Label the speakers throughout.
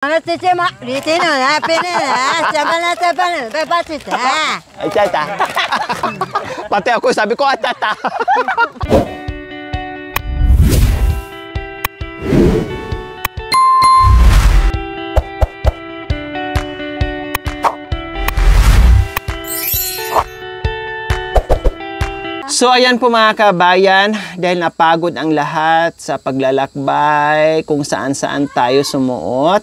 Speaker 1: Ay, tata. Pati ako, sabi ko, tata. So ayan po mga kabayan, dahil napagod ang lahat sa paglalakbay, kung saan-saan tayo sumuot.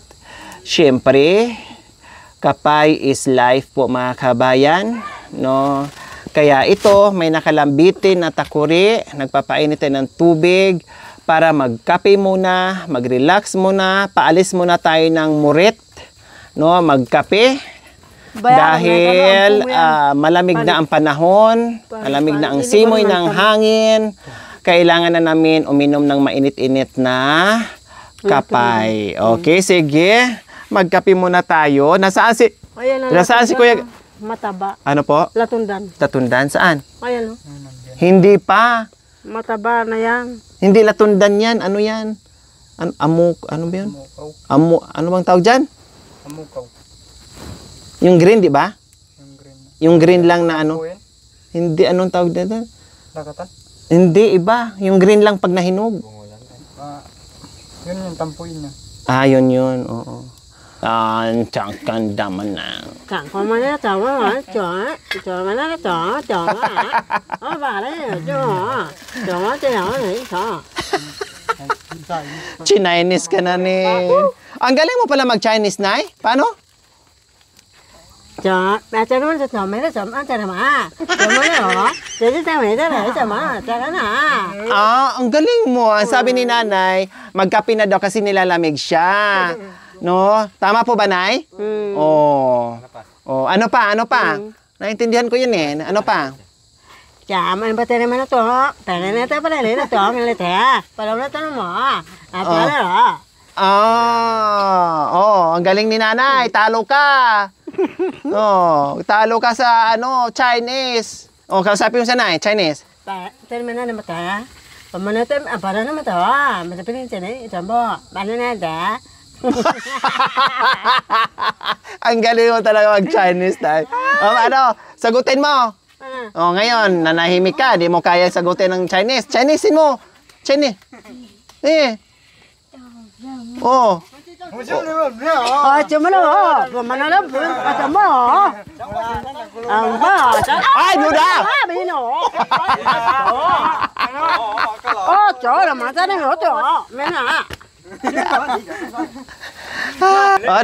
Speaker 1: Siyempre, kapay is life po mga kabayan, no? Kaya ito, may nakalambitin na takuri, nagpapainit tayo ng tubig para magkape muna, mag-relax muna, paalis muna tayo ng murit, no? Magkape. Dahil malamig na ang panahon, malamig na ang simoy ng hangin, kailangan na namin uminom ng mainit-init na kapay. Okay, sige. Magkape muna tayo. Nasaan si Kuya?
Speaker 2: Mataba.
Speaker 1: Ano po?
Speaker 2: Latundan.
Speaker 1: Latundan? Saan?
Speaker 2: Ayan o.
Speaker 1: Hindi pa.
Speaker 2: Mataba na yan.
Speaker 1: Hindi latundan yan. Ano yan? Ano ba yan? Ano bang tawag dyan?
Speaker 3: Amukaw.
Speaker 1: Yung green, di ba?
Speaker 3: Yung green.
Speaker 1: Yung green lang na ano? Hindi, anong tawag dito?
Speaker 3: Lakatan?
Speaker 1: Hindi, iba. Yung green lang pag nahinog.
Speaker 3: Yun yung tampuin niya.
Speaker 1: Yun, oo. Ang daman na. Chinese ka na ni. Ang galing mo pala mag-Chinese, Nay? Paano? Ang galing mo. Ang sabi ni Nanay, magkape na daw kasi nilalamig siya. No? Tama po ba, Nay? Oh. Oh, ano pa? Naintindihan ko yun eh. Ano pa? Ang galing ni Nanay. Talo ka. Talo ka sa Chinese. Kausapin mo sa Nay, Chinese. Ang galing mo talaga mag-Chinese, Tay. Sagutin mo. Ngayon, nanahimik ka. Di mo kaya sagutin ng Chinese. Chinesein mo. Chinese. Ay, muda!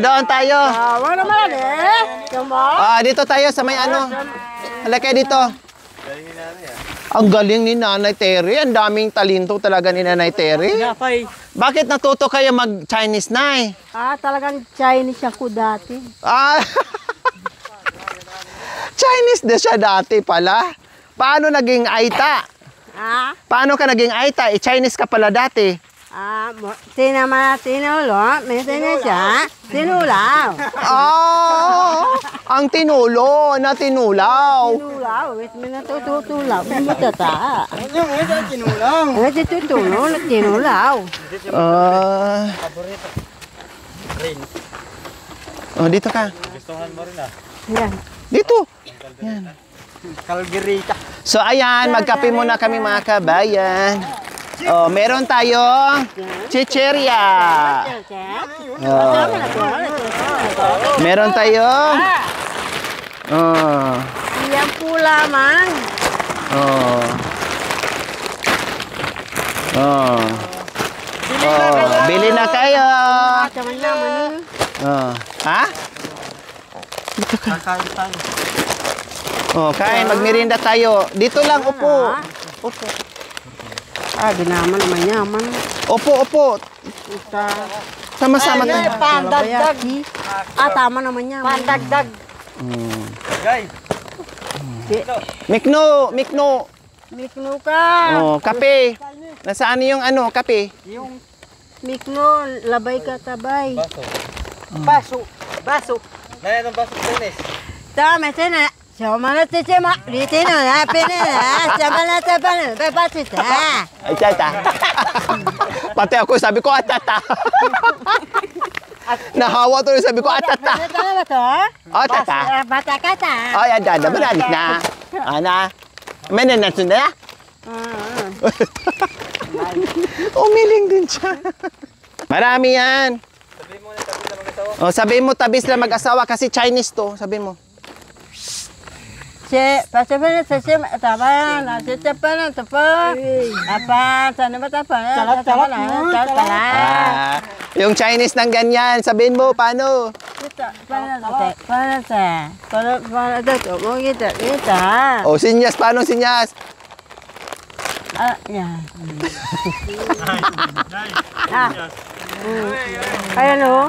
Speaker 1: Doon tayo. Dito tayo sa may Halika dito. Ang galing ni Nanay Terry. Ang daming talento talaga ni Nanay Terry. Bakit natuto kayo mag-Chinese, Nay?
Speaker 2: Talagang Chinese ako dati.
Speaker 1: Chinese na siya dati pala. Paano naging Aita? Paano ka naging Aita? Chinese ka pala dati.
Speaker 2: Tinulaw.
Speaker 1: Ang tinulo na tinulaw.
Speaker 2: Tinulaw. Wait, may natutulaw. Matata. Tinulaw.
Speaker 1: Dito ka.
Speaker 3: Gustuhan mo rin
Speaker 2: Yan.
Speaker 1: Dito. Yan.
Speaker 3: Kalgirita.
Speaker 1: So ayan, magkape muna kami mga kabayan. Meron tayong chicheria. Meron tayong
Speaker 2: Yan po lamang.
Speaker 1: Bili na kayo. Ha? Dito ka.
Speaker 3: Kakain tayo.
Speaker 1: Kain, magmerienda tayo. Dito lang, upo. Upo.
Speaker 2: Ginaman naman yaman.
Speaker 1: Opo. Sama-sama tayo.
Speaker 2: Pandagdag. Tama naman yaman. Pandagdag.
Speaker 3: Guys.
Speaker 1: Mikno.
Speaker 2: Mikno ka.
Speaker 1: Kape. Nasaan yung kape?
Speaker 3: Yung
Speaker 2: Mikno, labay ka tabay.
Speaker 3: baso. Baso. Naya ng baso Chinese.
Speaker 2: Tama, sana.
Speaker 1: Ay, tata. Pati ako, sabi ko, tata. Nahawa to sabi ko, atata.
Speaker 2: Ano to?
Speaker 1: Oh, tata.
Speaker 2: Bata kata.
Speaker 1: Oh, yan, dada. Manalis na. Ana. Mananasun na. Umiling din siya. Marami yan. Sabihin mo tabis na mag-asawa kasi Chinese to. Sabihin mo.
Speaker 2: Pasabi na sa sim, tama na, sisipa na, tapa. Apa, sana ba tapa? Talat na.
Speaker 1: Yung Chinese ng ganyan, sabihin mo, paano? O, sinyas, paano sinyas?
Speaker 2: Yan. Ayan o.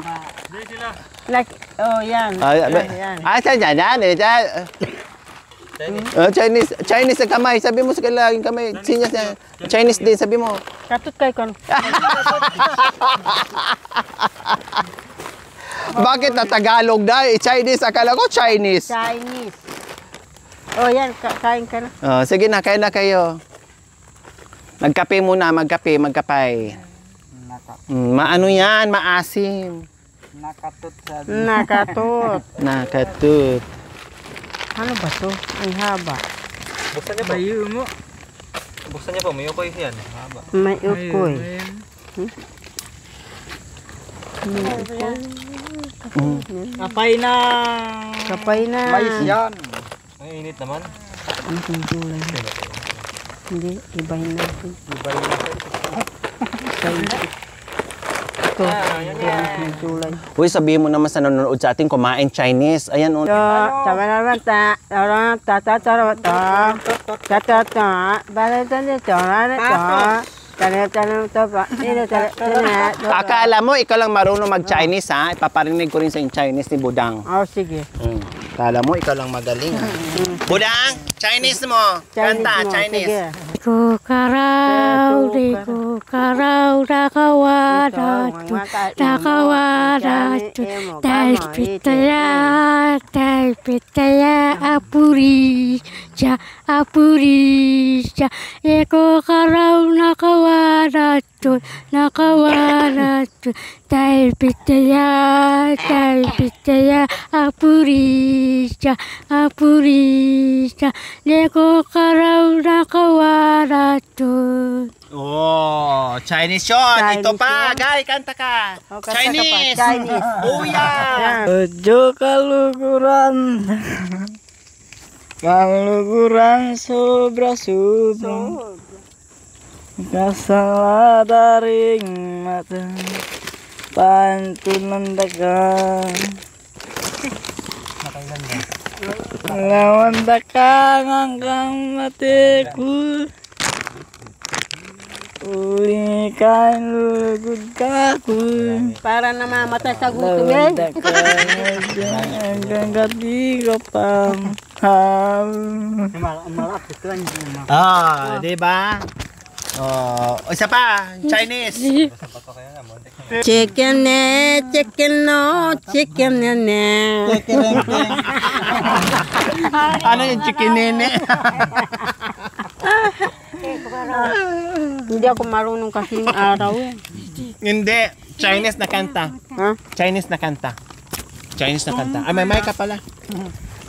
Speaker 2: Oh, yan.
Speaker 1: Saan yan? Chinese na kamay. Sabi mo sa kalaging kamay. Sinyas na. Chinese din, sabi mo.
Speaker 2: Katut kay kon.
Speaker 1: Bakit na Tagalog na? Chinese, akala ko Chinese.
Speaker 2: Chinese. Oh, yan. Kain ka na.
Speaker 1: Sige na, kain na kayo. Magkape muna, magkapay. Maano yan, maasim. Nakatut.
Speaker 2: Ano ba to? Ang haba.
Speaker 3: Buksan niya po. Buksan niya po, may ukoy yan. Haba.
Speaker 2: May ukoy.
Speaker 3: Kapay na. Mais yan. Ang init naman.
Speaker 2: Ano kung gulay? Hindi, ibahin natin. Ito, ang gulay.
Speaker 1: Uy, sabihin mo naman sa nanonood sa atin, kumain Chinese. Ayan, o.
Speaker 2: Tama naman ta.
Speaker 1: Akala mo, ikaw lang marunong mag-Chinese, ha? Ipaparinig ko rin sa yung Chinese ni Budang.
Speaker 2: Oh, sige.
Speaker 1: Akala mo, ikaw lang magaling, ha? Budang, Chinese mo. Kanta, Chinese.
Speaker 4: Ku karau nakawadatu dal pitaya apurija eko karau nakawadatu dal pitaya apurija eko karau nakawadatu.
Speaker 1: Oh, Chinese yun. Ito pa, guy, kanta ka. Chinese. Oh, yeah.
Speaker 3: Ojo kaluguran. Kaluguran sobra-sobra. Kasala daring mata. Pantun ng dagang. Lawan dagang hanggang matiku. Uli kan lugod kaku.
Speaker 2: Para namamatay sa gutom eh.
Speaker 3: Hanggang gabi ko pa.
Speaker 1: Di ba? Oh, isa pa, Chinese.
Speaker 2: Chicken no.
Speaker 1: Ano yung chicken nene?
Speaker 2: Hindi ako marunong kasing araw eh.
Speaker 1: Hindi, Chinese na kanta.
Speaker 2: Ha?
Speaker 1: Chinese na kanta. Ay, may mic ka pala.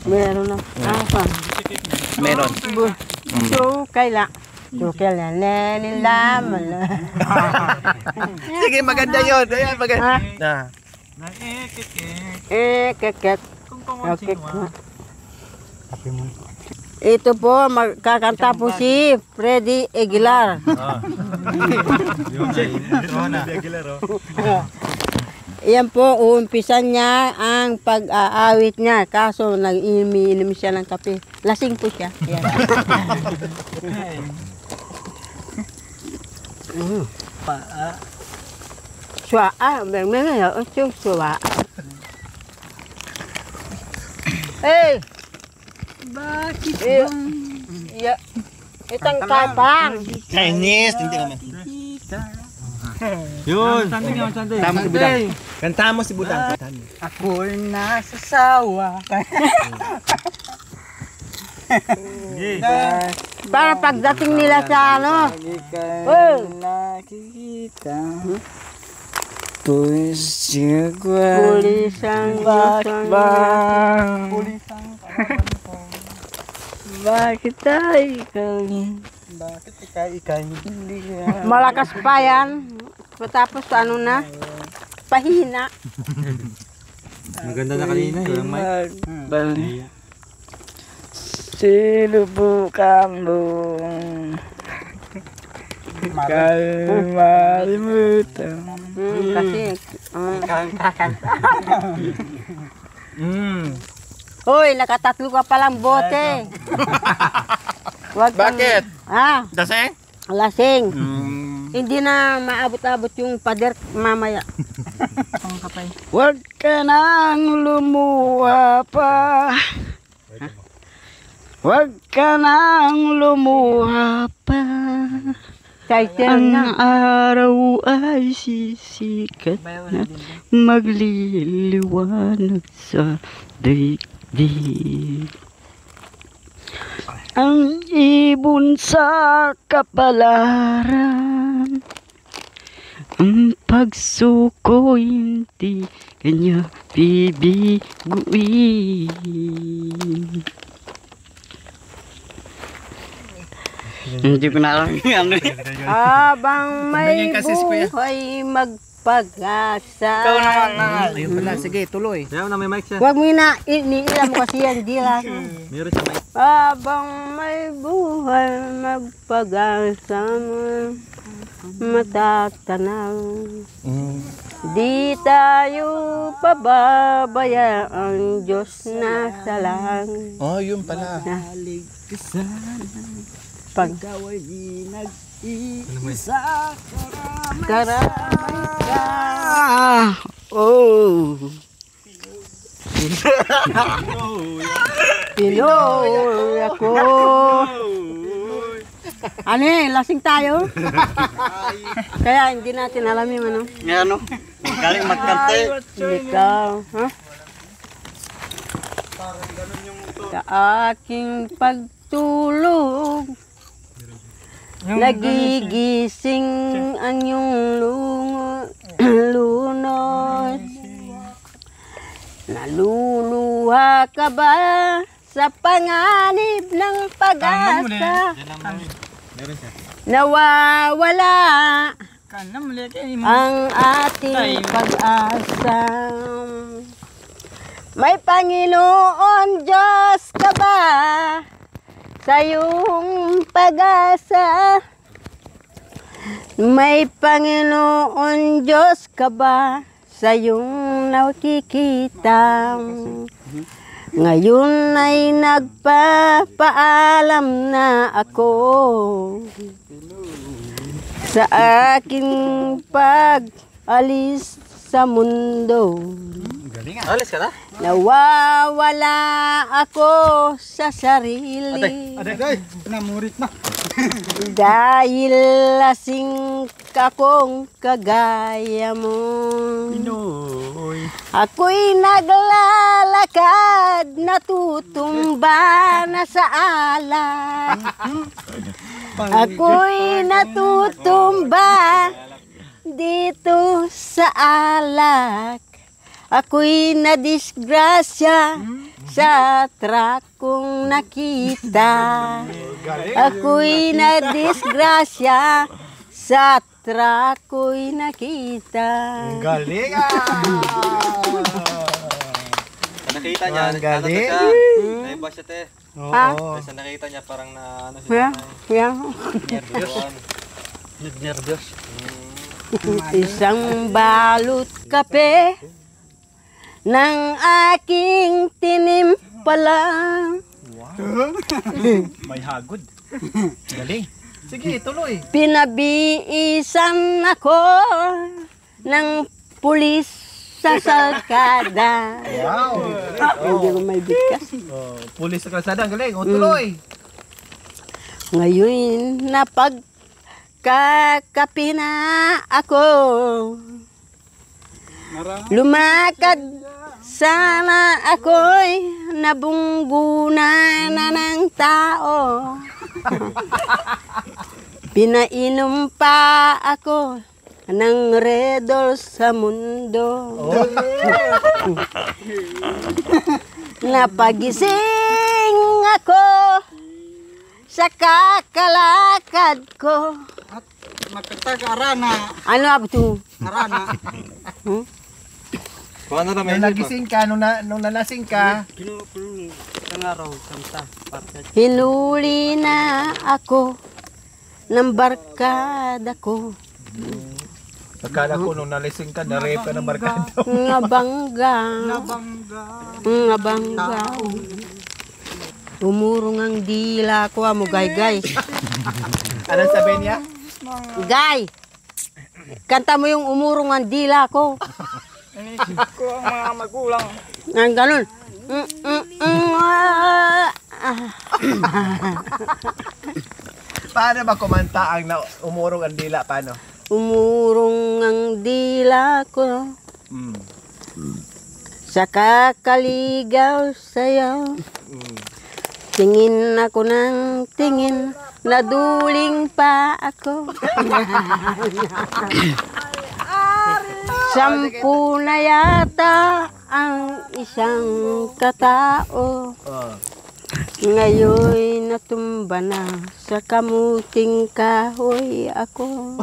Speaker 2: Meron na. Apa?
Speaker 1: Meron.
Speaker 2: So, kailan nila.
Speaker 1: Sige, maganda yun. Ayan, maganda.
Speaker 2: Keket. Okay. Ito po, magkakanta po si Freddy Aguilar. Yan po, uumpisan niya ang pag-aawit niya. Kaso, nag-inom siya ng kape. Lasing po siya. Yan. Hey! Bakit bang? Itang kapang.
Speaker 1: Chinese, hindi naman. Yun. Kanta mo si Budang. Kanta mo si Budang.
Speaker 3: Ako'y nasasawa.
Speaker 2: Para pagdating nila sa ano.
Speaker 3: Nakikita.
Speaker 2: Pulis ang bakbang.
Speaker 5: Bakit tayo
Speaker 2: Malakas pa yan. Tapos ano na? Pahina.
Speaker 3: Maganda na kanina, yung mic.
Speaker 5: magbalik? Sinubukan mo kalmalimutan.
Speaker 2: Kasi,
Speaker 3: Mm.
Speaker 2: hoy, nakatatlo ka palang bote.
Speaker 1: Bakit?
Speaker 2: Lasing? Lasing. Hindi na maabot-abot yung pader mamaya.
Speaker 5: Huwag ka nang lumuha pa. Huwag ka nang lumuha pa.
Speaker 2: Title na.
Speaker 5: Ang araw ay sisikat na magliliwanag sa daigdig. Ang ibon sa kapalaran, ang pagsuko hindi kanya bibiguin. Hindi ko na alam yan.
Speaker 2: Habang may buhay magpag-asa.
Speaker 5: Ikaw naman na.
Speaker 1: Ayun pala, sige, tuloy.
Speaker 3: Kaya na may mic siya.
Speaker 2: Huwag mo na, iniilam mo kasi yan, di lang.
Speaker 3: Meron siya mic.
Speaker 2: Habang may buhay magpag-asa mo, matatanaw. Di tayo pababaya ang Diyos na sa langit.
Speaker 1: Oh, yun pala.
Speaker 2: Pag karamay ka.
Speaker 5: Oh.
Speaker 2: Pinoy ako. Ano eh, lasing tayo? Kaya hindi natin alam yung ano.
Speaker 5: Ano? Galing magkante.
Speaker 2: Ikaw, ha? Sa aking pagtulog, nagigising ang iyong lunod. Naluluha ka ba sa panganib ng pag-asa? Nawawala ang ating pag-asa. May Panginoon Diyos ka ba sa iyong pag-asa? May Panginoon Diyos ka ba sa iyong nakikita? Ngayon ay nagpapaalam na ako sa aking pag-alis sa mundo.
Speaker 3: Alis ka na?
Speaker 2: Nawawala ako sa sarili.
Speaker 5: Namurit na.
Speaker 2: Dahil lasing akong kagaya mo. Ako'y naglalakad, natutumba na sa alak. Ako'y natutumba dito sa alak. Ako'y nadisgrasya sa truck kong nakita. Ako'y nadisgrasya sa truck ko'y nakita.
Speaker 1: Galing
Speaker 3: Nakita niya.
Speaker 1: Ang galing.
Speaker 3: Naiba siya, te.
Speaker 2: Ha?
Speaker 3: Kasi nakita niya parang na ano siya.
Speaker 2: Yeah.
Speaker 3: Nervyos.
Speaker 2: Isang balot kape ng aking tinimpala.
Speaker 1: May hagod. Galing. Sige, tuloy.
Speaker 2: Pinabiisan ako ng pulis sa salkada.
Speaker 1: Wow.
Speaker 2: Hindi ko may bigkas.
Speaker 1: Pulis sa kalsada. Galing. O, tuloy.
Speaker 2: Ngayon napagkakapi na ako. Lumakad sana ako'y nabunggunan na ng tao. Pinainom pa ako ng redol sa mundo. Napagising ako sa kakalakad ko.
Speaker 3: Magkatag-arana.
Speaker 2: Ano ba ito?
Speaker 3: Arana. Kung ano naman
Speaker 1: Nung nagising ka, nung nalasing ka,
Speaker 2: Hinuli na ako ng barkada ko.
Speaker 1: akala ko nung nalasing ka, na-rape ka ng barkada.
Speaker 2: Ngabangga. Umurong ang dila ko mo, gay.
Speaker 1: Anong sabi niya?
Speaker 2: Gay! Kanta mo yung umurong ang dila ko.
Speaker 3: ko ang mga magulang.
Speaker 2: Ang ganun.
Speaker 1: Paano ba kumanta ang umurong ang dila? Paano?
Speaker 2: Umurong ang dila ko
Speaker 1: Mm.
Speaker 2: sa kakaligaw sa'yo. Tingin ako ng tingin, naduling pa ako. 10 na yata ang isang katao. Ngayon natumba na sa kamuting kahoy ako.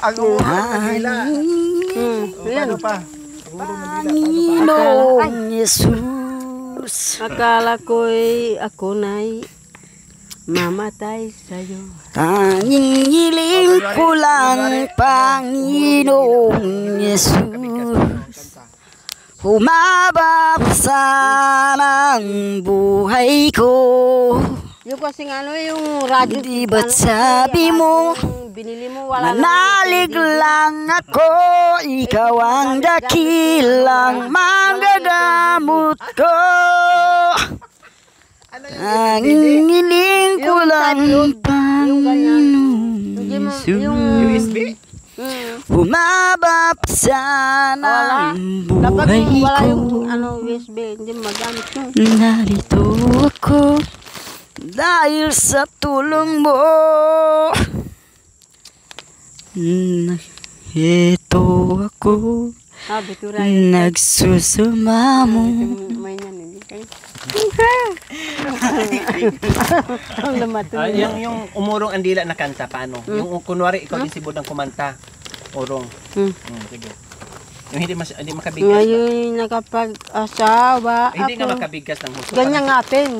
Speaker 1: Ang umurong ang dila. Paano pa?
Speaker 5: Panginoong Jesus,
Speaker 2: Akala ko'y ako na'y mamatay sa'yo.
Speaker 5: tanging hiling ko lang, Panginoong Jesus, humaba sana ang buhay ko.
Speaker 2: Yung kasing yung radyo.
Speaker 5: Di ba't sabi mo,
Speaker 2: yung binili mo, wala
Speaker 5: manalig lang ako, ikaw ang dakilang manggagamot ko. Ang hiling ko lang, Panginoong
Speaker 1: USB?
Speaker 5: humaba sana ang
Speaker 2: Kapag
Speaker 5: buhay
Speaker 2: wala
Speaker 5: ko.
Speaker 2: yung USB, hindi magamit yun.
Speaker 5: Narito ako dahil sa tulong mo. Ito ako
Speaker 2: Sabi ko rin.
Speaker 5: nagsusumamo.
Speaker 2: May yan, hindi kayo. Ang lamatong.
Speaker 1: Yung umurong ang dila na kanta, paano? Yung kunwari, ikaw din si Budang kumanta. Urong. Sige. Yung hindi makabigkas.
Speaker 2: Ngayon nakapag-asawa
Speaker 1: Hindi nga
Speaker 2: ako.
Speaker 1: makabigkas ng husto.
Speaker 2: Ganyan nga pin.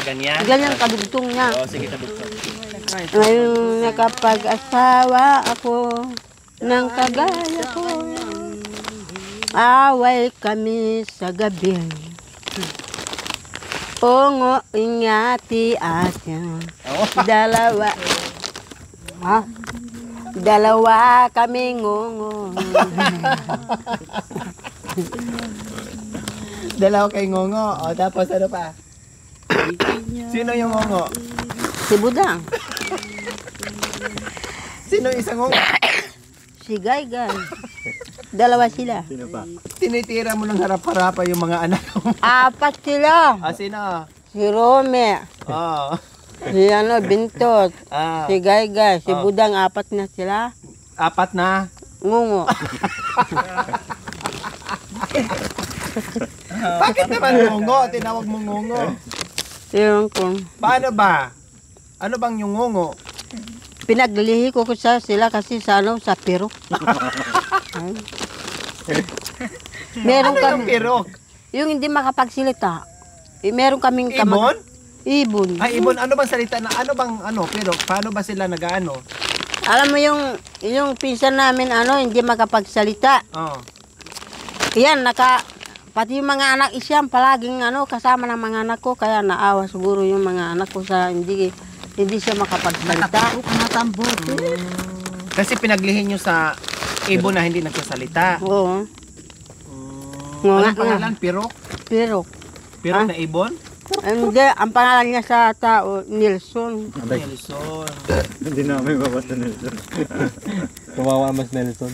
Speaker 1: Ganyan?
Speaker 2: Ganyan kadugtong niya.
Speaker 1: Oo, sige, tabugtong.
Speaker 2: Ngayon nakapag-asawa ako ng kagaya ko. Away kami sa gabi. Ongo ingati atin. Dalawa. Ha? Dalawa kami ngongo.
Speaker 1: Dalawa kay Ngongo. O, tapos ano pa? Sino yung Ngongo?
Speaker 2: Si Budang.
Speaker 1: Sino isang Ngongo?
Speaker 2: Si Gaygay. Dalawa sila.
Speaker 1: Tinitira mo ng harap-harapan yung mga anak mo.
Speaker 2: 4 sila.
Speaker 1: Sino?
Speaker 2: Si Rome.
Speaker 1: Oo.
Speaker 2: Si Bintot.
Speaker 1: Ah,
Speaker 2: Si Gaygay. Si Budang, 4 na sila.
Speaker 1: 4 na.
Speaker 2: Ngungo.
Speaker 1: Bakit naman Ngongo? Tinawag mo Ngongo.
Speaker 2: Yun ko.
Speaker 1: Paano ba? Ano bang yung Ngongo?
Speaker 2: Pinaglihi ko sa sila kasi sa sa Peru. Meron
Speaker 1: Ano yung
Speaker 2: kami,
Speaker 1: pirok?
Speaker 2: yung hindi makapagsilita. Meron kaming
Speaker 1: Ibon?
Speaker 2: Ibon.
Speaker 1: Ay, ibon. Ano bang salita na? Ano bang pirok? Paano ba sila nag-ano?
Speaker 2: Alam mo yung pinsan namin hindi makapagsalita.
Speaker 1: Oh.
Speaker 2: Yan, pati yung mga anak isyam palaging kasama ng mga anak ko kaya naawa siguro yung mga anak ko sa hindi siya makapagsalita.
Speaker 1: Kasi pinaglihin nyo sa ibon na hindi nagsasalita.
Speaker 2: Oo.
Speaker 1: Anong pangalan? Pirok?
Speaker 2: Pero
Speaker 1: Pirok na ibon?
Speaker 2: hindi, ang pangalan niya sa tao Nelson.
Speaker 1: Nelson.
Speaker 3: Hindi namin mabasa Nelson. Kawawa mas Nelson.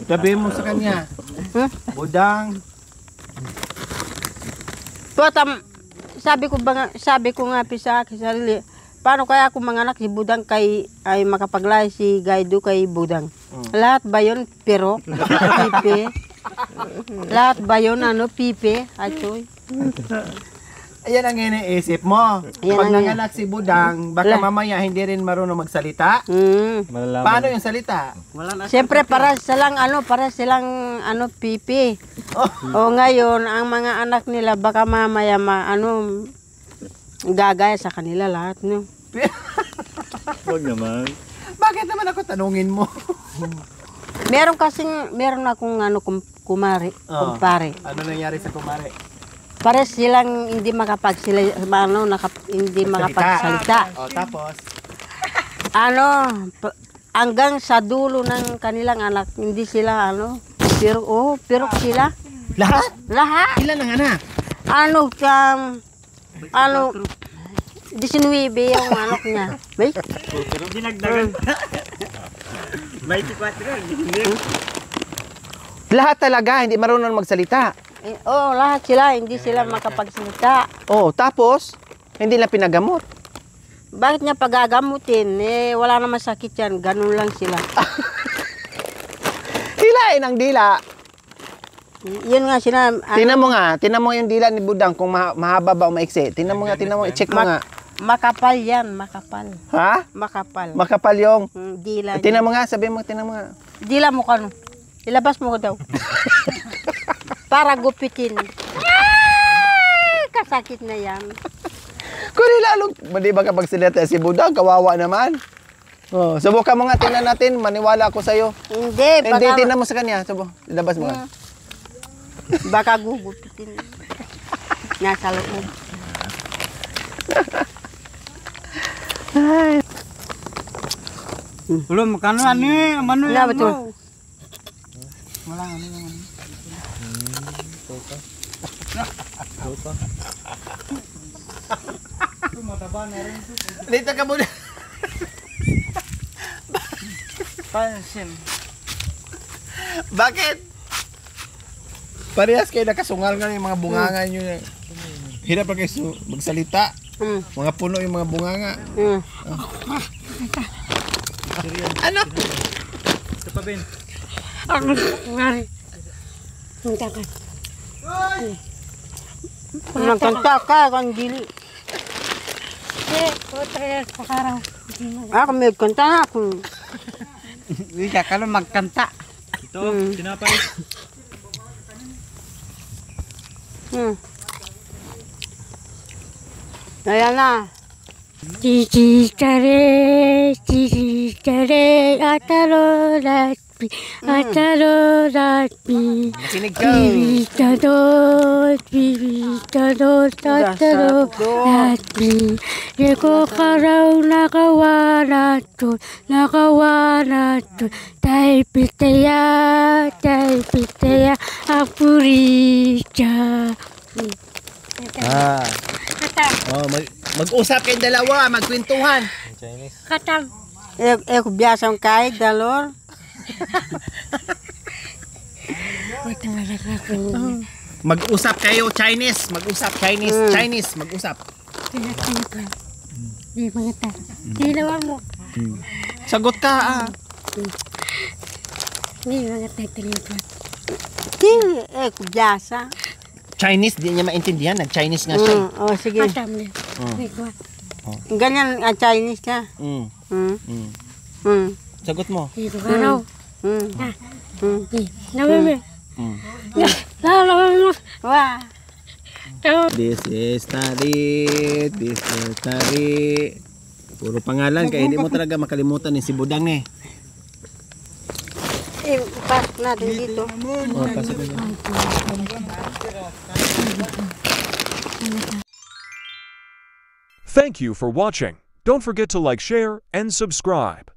Speaker 1: Sabi mo sa kanya. Budang.
Speaker 2: Sabi ko nga sa akin sarili, paano kaya ako manganak si Budang kay ay makapaglahi si Gaido kay Budang? Lahat ba yun pero pipe? Lahat ba yun pipe? Achoy.
Speaker 1: Ayan ang iniisip mo.
Speaker 2: Ayan
Speaker 1: Pag
Speaker 2: ang-
Speaker 1: nanganak si Budang, baka mamaya hindi rin marunong magsalita.
Speaker 3: Malalaman.
Speaker 1: Paano yung salita?
Speaker 2: Siyempre para silang pipi. O ngayon ang mga anak nila baka mamaya gagaya sa kanila lahat no.
Speaker 3: Huwag naman.
Speaker 1: Bakit naman ako tanungin mo?
Speaker 2: Meron akong kumare,
Speaker 1: Oh.
Speaker 2: kumpare.
Speaker 1: Ano nangyari sa kumare?
Speaker 2: Para silang hindi hindi makapagsalita.
Speaker 1: O tapos?
Speaker 2: Hanggang sa dulo ng kanilang anak, hindi sila pero sila.
Speaker 1: Lahat?
Speaker 2: Lahat.
Speaker 1: Ilan ang anak?
Speaker 2: 19 yung anak niya. May?
Speaker 3: Pero dinagdagan. 24.
Speaker 1: Lahat talaga, hindi marunong magsalita.
Speaker 2: Lahat sila, hindi sila makapagsalita.
Speaker 1: Oh, tapos, hindi na pinagamot.
Speaker 2: Bakit niya pagagamutin? Wala naman sakit yan. Ganun lang sila.
Speaker 1: Hilain ang dila.
Speaker 2: Yun nga sila.
Speaker 1: Tingnan mo yung dila ni Budang kung mahaba ba o maiksi. Tingnan mo, i-check mo nga.
Speaker 2: Makapal yan, makapal.
Speaker 1: Ha?
Speaker 2: Makapal.
Speaker 1: Makapal yung.
Speaker 2: Dila.
Speaker 1: Tingnan mo nga, tingnan mo nga.
Speaker 2: Dila mo kano. Ilabas mo ko daw. Para gupitin. Kasakit na yan.
Speaker 1: Kung lalong, di ba kapag silita si Budang, kawawa naman. Oh, subukan mo nga, tingnan natin, maniwala ako sa'yo.
Speaker 2: Hindi,
Speaker 1: Hindi, tingnan mo sa kanya. Ilabas mo nga.
Speaker 2: baka gugupitin. Nasa loob.
Speaker 3: Belum makan ani, manu
Speaker 2: Wala ba ito?
Speaker 1: Dito ka muna.
Speaker 3: Pansin.
Speaker 1: Bakit? Parehas kayo nakasungal nga yung mga bunganga nyo. Hirap pa kayo magsalita. Mga puno yung mga bunganga. Ano?
Speaker 3: Ito pa, Ben.
Speaker 2: Nagkanta ka, kandili. Ako may kanta na ako.
Speaker 5: Hindi ka lang magkanta.
Speaker 3: Ito, tinapay.
Speaker 2: Ayan na.
Speaker 4: Tititare, ataro ratpi,
Speaker 1: Makinig ka.
Speaker 4: bibitado, ataro ratpi. Reko karaw nakawanato, tay pitaya, apurija.
Speaker 1: Mag-usap kayong dalawa, magkwentuhan.
Speaker 3: Chinese.
Speaker 4: Katam.
Speaker 2: Ako biyasang kahit dalor.
Speaker 1: Mag-usap kayo, Chinese. Mag-usap, Chinese. Chinese, mag-usap.
Speaker 4: Di mga ta. Tinawan mo.
Speaker 1: Sagot ka,
Speaker 4: Di mga ta tinawan.
Speaker 2: Ako biyasa.
Speaker 1: Chinese, di niya maintindihan. Nag-Chinese nga siya.
Speaker 2: Sige.
Speaker 4: Katam niya.
Speaker 2: Ganyan ang Chinese ka.
Speaker 1: Sagot mo.
Speaker 4: Dito ka raw. Di. Nawimi.
Speaker 2: Wah.
Speaker 1: This is Tari. This is Tari. Puro pangalan, kaya hindi mo talaga makalimutan ni si Budang eh.
Speaker 2: Pasok natin dito.
Speaker 1: Oh, pasok na.
Speaker 6: Thank you for watching. Don't forget to like, share, and subscribe.